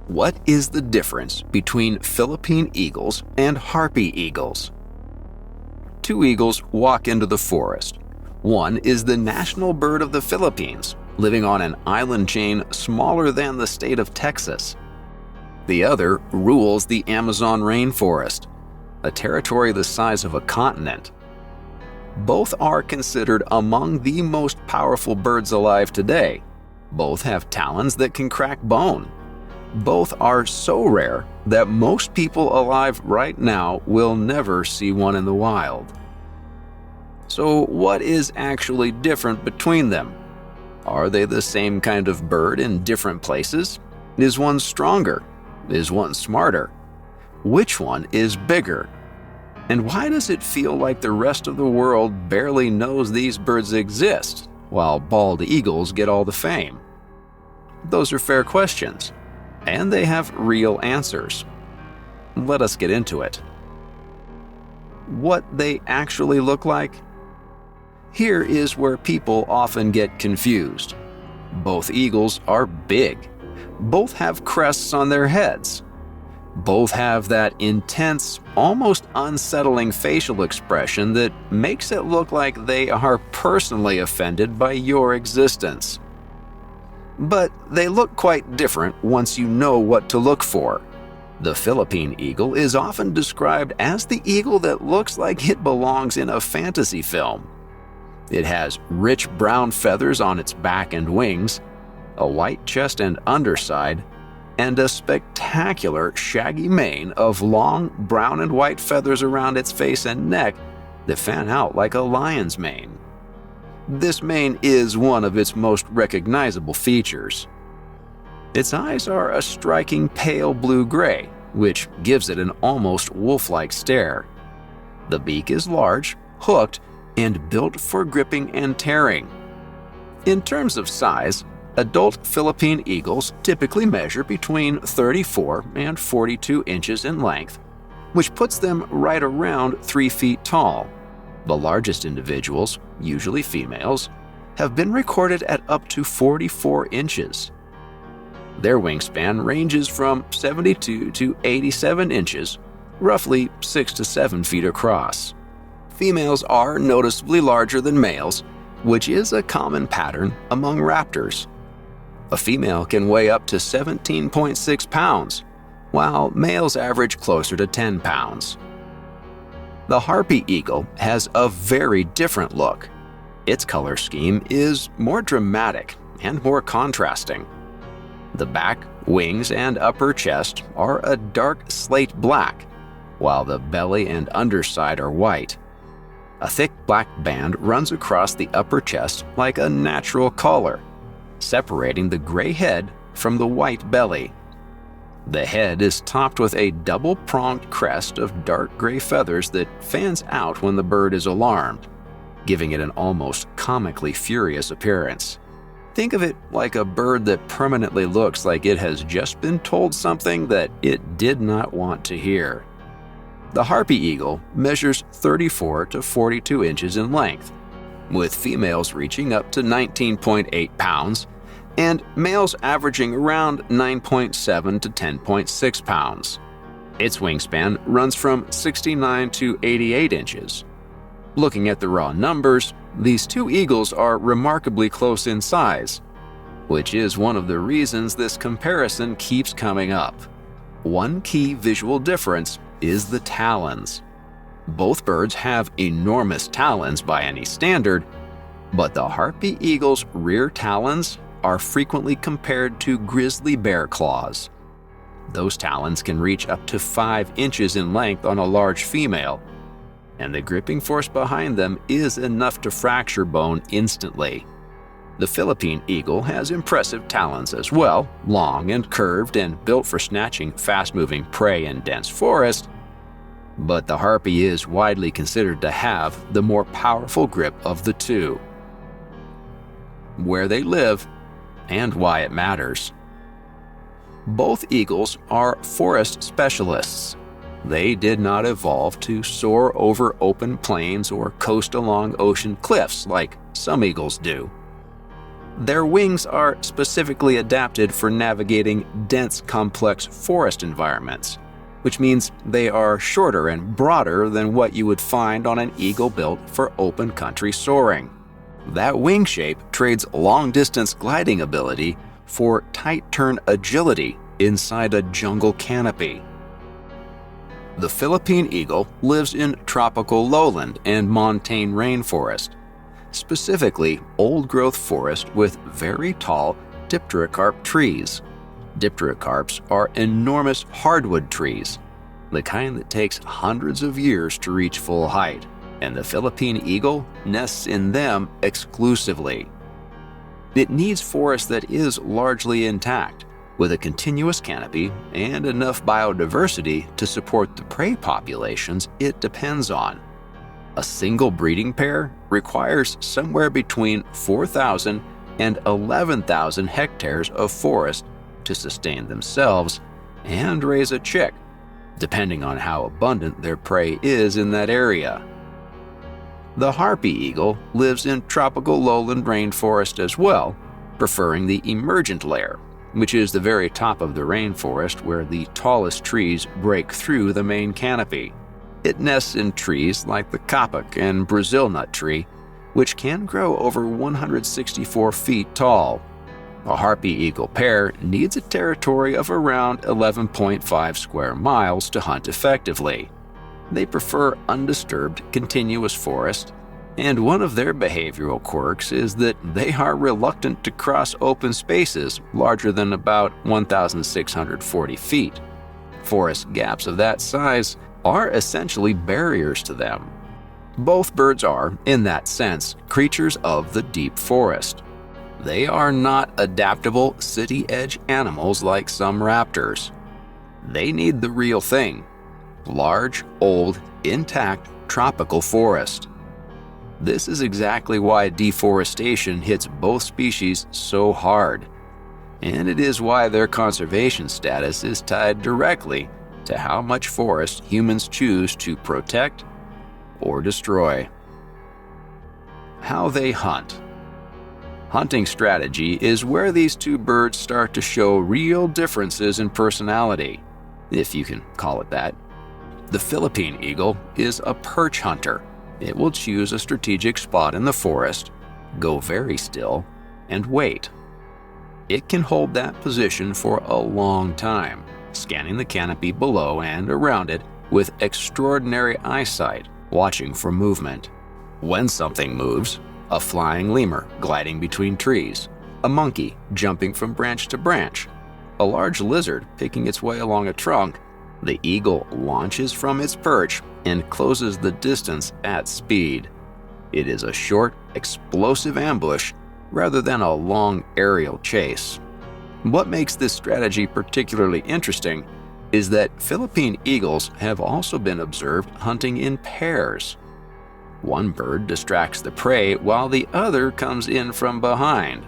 What is the difference between Philippine eagles and Harpy eagles? Two eagles walk into the forest. One is the national bird of the Philippines, living on an island chain smaller than the state of Texas. The other rules the Amazon rainforest, a territory the size of a continent. Both are considered among the most powerful birds alive today. Both have talons that can crack bone. Both are so rare that most people alive right now will never see one in the wild. So what is actually different between them? Are they the same kind of bird in different places? Is one stronger? Is one smarter? Which one is bigger? And why does it feel like the rest of the world barely knows these birds exist, while bald eagles get all the fame? Those are fair questions, and they have real answers. Let us get into it. What they actually look like? Here is where people often get confused. Both eagles are big. Both have crests on their heads. Both have that intense, almost unsettling facial expression that makes it look like they are personally offended by your existence. But they look quite different once you know what to look for. The Philippine eagle is often described as the eagle that looks like it belongs in a fantasy film. It has rich brown feathers on its back and wings, a white chest and underside, and a spectacular shaggy mane of long brown and white feathers around its face and neck that fan out like a lion's mane. This mane is one of its most recognizable features. Its eyes are a striking pale blue-gray, which gives it an almost wolf-like stare. The beak is large, hooked, and built for gripping and tearing. In terms of size, adult Philippine eagles typically measure between 34 and 42 inches in length, which puts them right around 3 feet tall. The largest individuals, usually females, have been recorded at up to 44 inches. Their wingspan ranges from 72 to 87 inches, roughly 6 to 7 feet across. Females are noticeably larger than males, which is a common pattern among raptors. A female can weigh up to 17.6 pounds, while males average closer to 10 pounds. The Harpy eagle has a very different look. Its color scheme is more dramatic and more contrasting. The back, wings, and upper chest are a dark slate black, while the belly and underside are white. A thick black band runs across the upper chest like a natural collar, separating the gray head from the white belly. The head is topped with a double-pronged crest of dark gray feathers that fans out when the bird is alarmed, giving it an almost comically furious appearance. Think of it like a bird that permanently looks like it has just been told something that it did not want to hear. The Harpy eagle measures 34 to 42 inches in length, with females reaching up to 19.8 pounds and males averaging around 9.7 to 10.6 pounds. Its wingspan runs from 69 to 88 inches. Looking at the raw numbers, these two eagles are remarkably close in size, which is one of the reasons this comparison keeps coming up. One key visual difference is the talons. Both birds have enormous talons by any standard, but the Harpy eagle's rear talons are frequently compared to grizzly bear claws. Those talons can reach up to 5 inches in length on a large female, and the gripping force behind them is enough to fracture bone instantly. The Philippine eagle has impressive talons as well, long and curved and built for snatching fast-moving prey in dense forest, but the Harpy is widely considered to have the more powerful grip of the two. Where they live and why it matters. Both eagles are forest specialists. They did not evolve to soar over open plains or coast along ocean cliffs like some eagles do. Their wings are specifically adapted for navigating dense, complex forest environments, which means they are shorter and broader than what you would find on an eagle built for open country soaring. That wing shape trades long-distance gliding ability for tight turn agility inside a jungle canopy. The Philippine eagle lives in tropical lowland and montane rainforest, specifically old-growth forest with very tall dipterocarp trees. Dipterocarps are enormous hardwood trees, the kind that takes hundreds of years to reach full height, and the Philippine eagle nests in them exclusively. It needs forest that is largely intact, with a continuous canopy and enough biodiversity to support the prey populations it depends on. A single breeding pair requires somewhere between 4,000 and 11,000 hectares of forest to sustain themselves and raise a chick, depending on how abundant their prey is in that area. The Harpy eagle lives in tropical lowland rainforest as well, preferring the emergent layer, which is the very top of the rainforest where the tallest trees break through the main canopy. It nests in trees like the kapok and Brazil nut tree, which can grow over 164 feet tall. A Harpy eagle pair needs a territory of around 11.5 square miles to hunt effectively. They prefer undisturbed, continuous forest, and one of their behavioral quirks is that they are reluctant to cross open spaces larger than about 1,640 feet. Forest gaps of that size are essentially barriers to them. Both birds are, in that sense, creatures of the deep forest. They are not adaptable city-edge animals like some raptors. They need the real thing: large, old, intact tropical forest. This is exactly why deforestation hits both species so hard, and it is why their conservation status is tied directly to how much forest humans choose to protect or destroy. How they hunt. Hunting strategy is where these two birds start to show real differences in personality, if you can call it that. The Philippine eagle is a perch hunter. It will choose a strategic spot in the forest, go very still, and wait. It can hold that position for a long time, scanning the canopy below and around it with extraordinary eyesight, watching for movement. When something moves, a flying lemur gliding between trees, a monkey jumping from branch to branch, a large lizard picking its way along a trunk, the eagle launches from its perch and closes the distance at speed. It is a short, explosive ambush rather than a long aerial chase. What makes this strategy particularly interesting is that Philippine eagles have also been observed hunting in pairs. One bird distracts the prey while the other comes in from behind.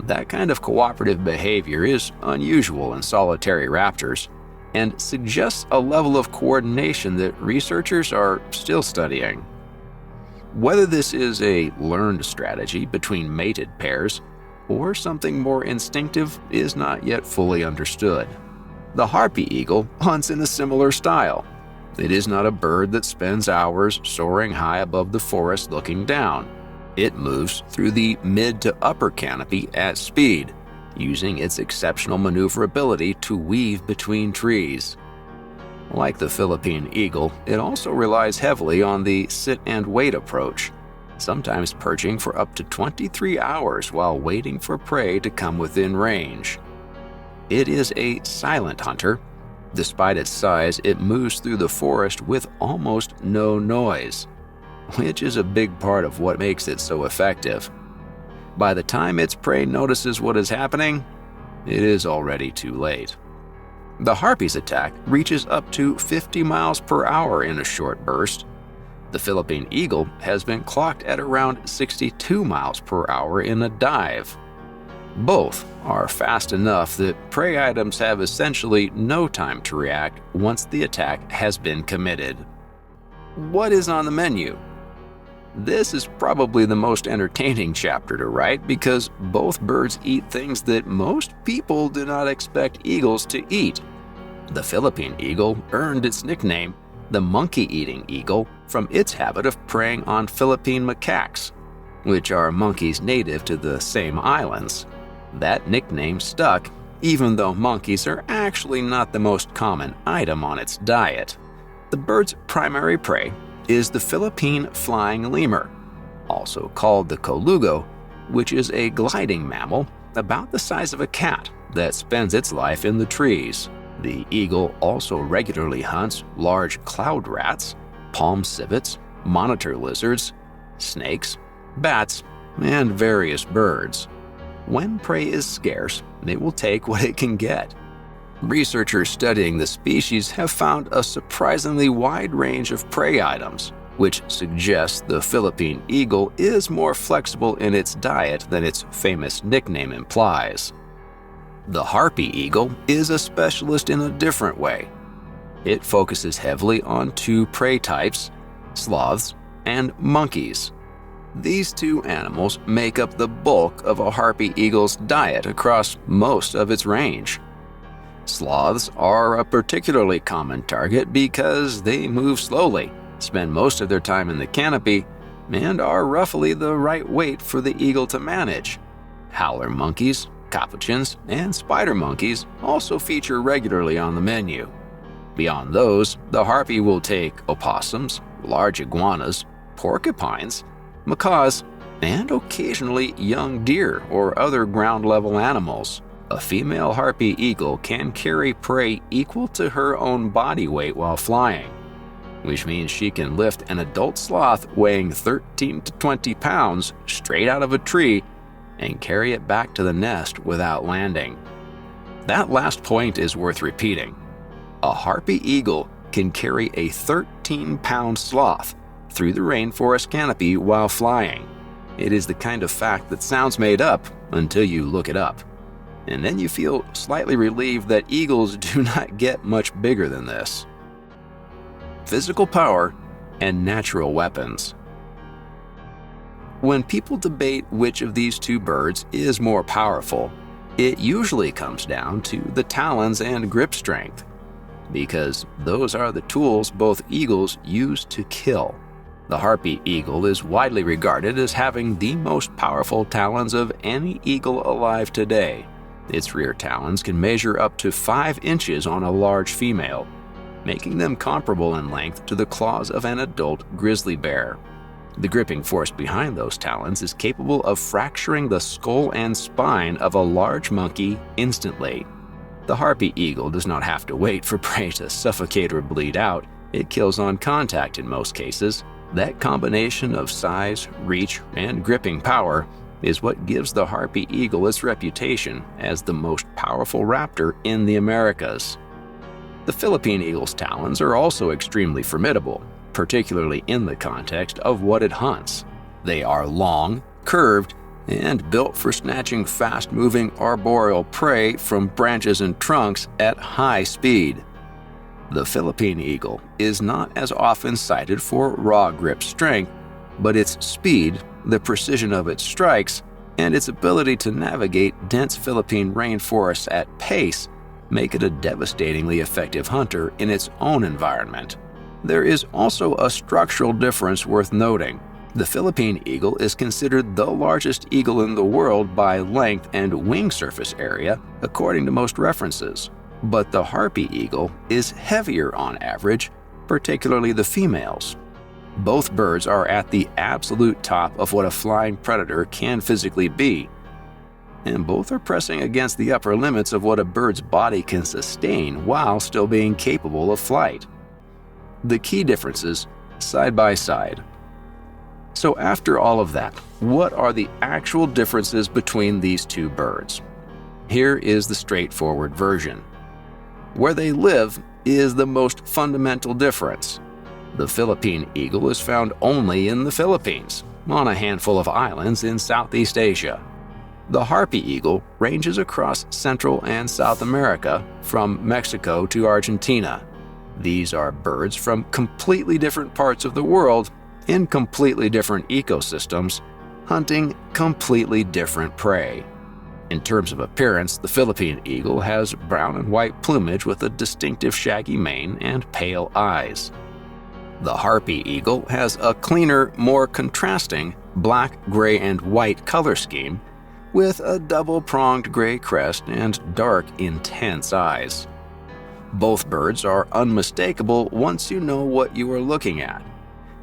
That kind of cooperative behavior is unusual in solitary raptors and suggests a level of coordination that researchers are still studying. Whether this is a learned strategy between mated pairs or something more instinctive is not yet fully understood. The Harpy eagle hunts in a similar style. It is not a bird that spends hours soaring high above the forest looking down. It moves through the mid to upper canopy at speed, using its exceptional maneuverability to weave between trees. Like the Philippine eagle, it also relies heavily on the sit-and-wait approach, sometimes perching for up to 23 hours while waiting for prey to come within range. It is a silent hunter. Despite its size, it moves through the forest with almost no noise, which is a big part of what makes it so effective. By the time its prey notices what is happening, it is already too late. The Harpy's attack reaches up to 50 miles per hour in a short burst. The Philippine eagle has been clocked at around 62 miles per hour in a dive. Both are fast enough that prey items have essentially no time to react once the attack has been committed. What is on the menu? This is probably the most entertaining chapter to write because both birds eat things that most people do not expect eagles to eat. The Philippine eagle earned its nickname, the monkey-eating eagle, from its habit of preying on Philippine macaques, which are monkeys native to the same islands. That nickname stuck, even though monkeys are actually not the most common item on its diet. The bird's primary prey is the Philippine flying lemur, also called the colugo, which is a gliding mammal about the size of a cat that spends its life in the trees. The eagle also regularly hunts large cloud rats, palm civets, monitor lizards, snakes, bats, and various birds. When prey is scarce, it will take what it can get. Researchers studying the species have found a surprisingly wide range of prey items, which suggests the Philippine eagle is more flexible in its diet than its famous nickname implies. The Harpy eagle is a specialist in a different way. It focuses heavily on two prey types, sloths and monkeys. These two animals make up the bulk of a Harpy eagle's diet across most of its range. Sloths are a particularly common target because they move slowly, spend most of their time in the canopy, and are roughly the right weight for the eagle to manage. Howler monkeys, capuchins, and spider monkeys also feature regularly on the menu. Beyond those, the Harpy will take opossums, large iguanas, porcupines, macaws, and occasionally young deer or other ground-level animals. A female Harpy eagle can carry prey equal to her own body weight while flying, which means she can lift an adult sloth weighing 13 to 20 pounds straight out of a tree and carry it back to the nest without landing. That last point is worth repeating. A Harpy eagle can carry a 13-pound sloth through the rainforest canopy while flying. It is the kind of fact that sounds made up until you look it up. And then you feel slightly relieved that eagles do not get much bigger than this. Physical power and natural weapons. When people debate which of these two birds is more powerful, it usually comes down to the talons and grip strength, because those are the tools both eagles use to kill. The Harpy eagle is widely regarded as having the most powerful talons of any eagle alive today. Its rear talons can measure up to 5 inches on a large female, making them comparable in length to the claws of an adult grizzly bear. The gripping force behind those talons is capable of fracturing the skull and spine of a large monkey instantly. The Harpy eagle does not have to wait for prey to suffocate or bleed out. It kills on contact in most cases. That combination of size, reach, and gripping power is what gives the Harpy eagle its reputation as the most powerful raptor in the Americas. The Philippine eagle's talons are also extremely formidable, particularly in the context of what it hunts. They are long, curved, and built for snatching fast-moving arboreal prey from branches and trunks at high speed. The Philippine eagle is not as often cited for raw grip strength, but its speed, the precision of its strikes, and its ability to navigate dense Philippine rainforests at pace make it a devastatingly effective hunter in its own environment. There is also a structural difference worth noting. The Philippine eagle is considered the largest eagle in the world by length and wing surface area, according to most references. But the Harpy eagle is heavier on average, particularly the females. Both birds are at the absolute top of what a flying predator can physically be, and both are pressing against the upper limits of what a bird's body can sustain while still being capable of flight. The key differences, side by side. So after all of that, what are the actual differences between these two birds? Here is the straightforward version. Where they live is the most fundamental difference. The Philippine eagle is found only in the Philippines, on a handful of islands in Southeast Asia. The Harpy eagle ranges across Central and South America, from Mexico to Argentina. These are birds from completely different parts of the world, In completely different ecosystems, hunting completely different prey. In terms of appearance, the Philippine eagle has brown and white plumage with a distinctive shaggy mane and pale eyes. The Harpy eagle has a cleaner, more contrasting black, gray, and white color scheme with a double-pronged gray crest and dark, intense eyes. Both birds are unmistakable once you know what you are looking at,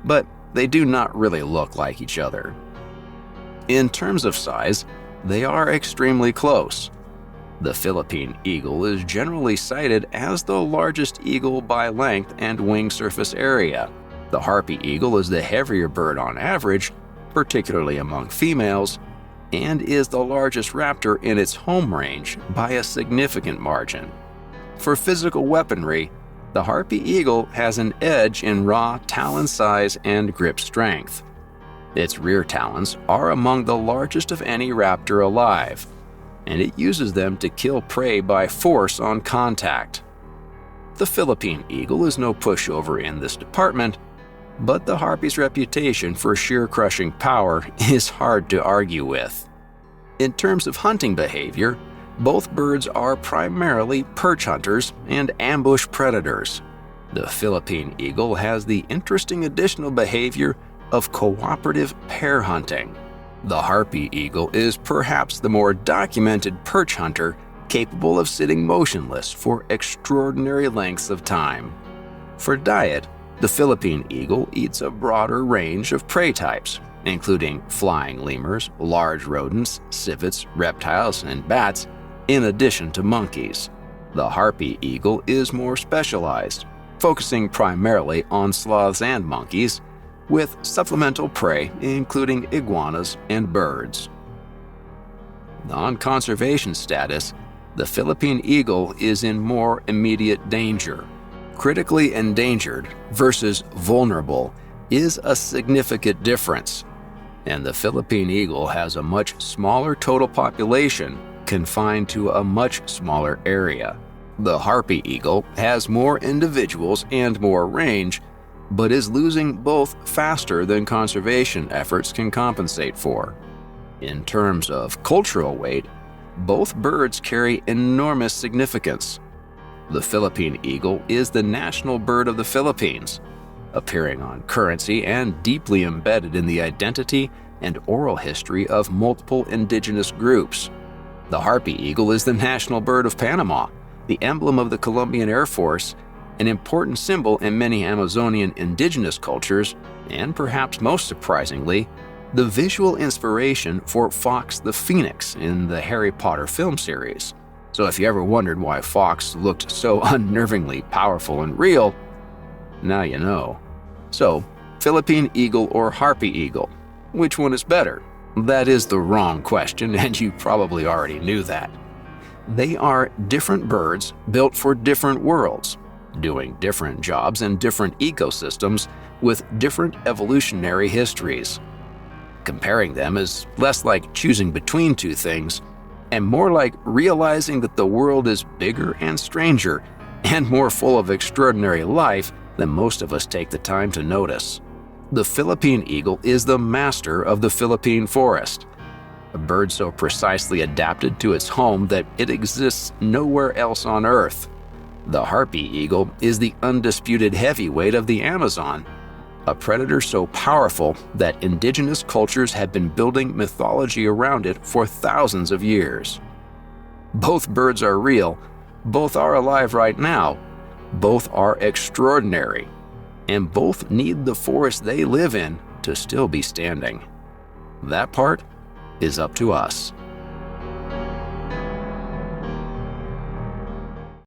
but they do not really look like each other. In terms of size, they are extremely close. The Philippine eagle is generally cited as the largest eagle by length and wing surface area. The Harpy eagle is the heavier bird on average, particularly among females, and is the largest raptor in its home range by a significant margin. For physical weaponry, the Harpy eagle has an edge in raw talon size and grip strength. Its rear talons are among the largest of any raptor alive, and it uses them to kill prey by force on contact. The Philippine eagle is no pushover in this department, but the Harpy's reputation for sheer crushing power is hard to argue with. In terms of hunting behavior, both birds are primarily perch hunters and ambush predators. The Philippine eagle has the interesting additional behavior of cooperative pair hunting. The Harpy eagle is perhaps the more documented perch hunter capable of sitting motionless for extraordinary lengths of time. For diet, the Philippine eagle eats a broader range of prey types, including flying lemurs, large rodents, civets, reptiles, and bats, in addition to monkeys. The Harpy eagle is more specialized, focusing primarily on sloths and monkeys, with supplemental prey including iguanas and birds. On conservation status, the Philippine eagle is in more immediate danger. Critically endangered versus vulnerable is a significant difference, and the Philippine eagle has a much smaller total population confined to a much smaller area. The Harpy eagle has more individuals and more range, but is losing both faster than conservation efforts can compensate for. In terms of cultural weight, both birds carry enormous significance. The Philippine eagle is the national bird of the Philippines, appearing on currency and deeply embedded in the identity and oral history of multiple indigenous groups. The Harpy eagle is the national bird of Panama, the emblem of the Colombian Air Force, an important symbol in many Amazonian indigenous cultures, and perhaps most surprisingly, the visual inspiration for Fox the Phoenix in the Harry Potter film series. So if you ever wondered why Fox looked so unnervingly powerful and real, now you know. So, Philippine eagle or Harpy eagle? Which one is better? That is the wrong question, and you probably already knew that. They are different birds built for different worlds, doing different jobs in different ecosystems with different evolutionary histories. Comparing them is less like choosing between two things and more like realizing that the world is bigger and stranger and more full of extraordinary life than most of us take the time to notice. The Philippine eagle is the master of the Philippine forest, a bird so precisely adapted to its home that it exists nowhere else on Earth. The Harpy eagle is the undisputed heavyweight of the Amazon, a predator so powerful that indigenous cultures have been building mythology around it for thousands of years. Both birds are real, both are alive right now, both are extraordinary, and both need the forest they live in to still be standing. That part is up to us.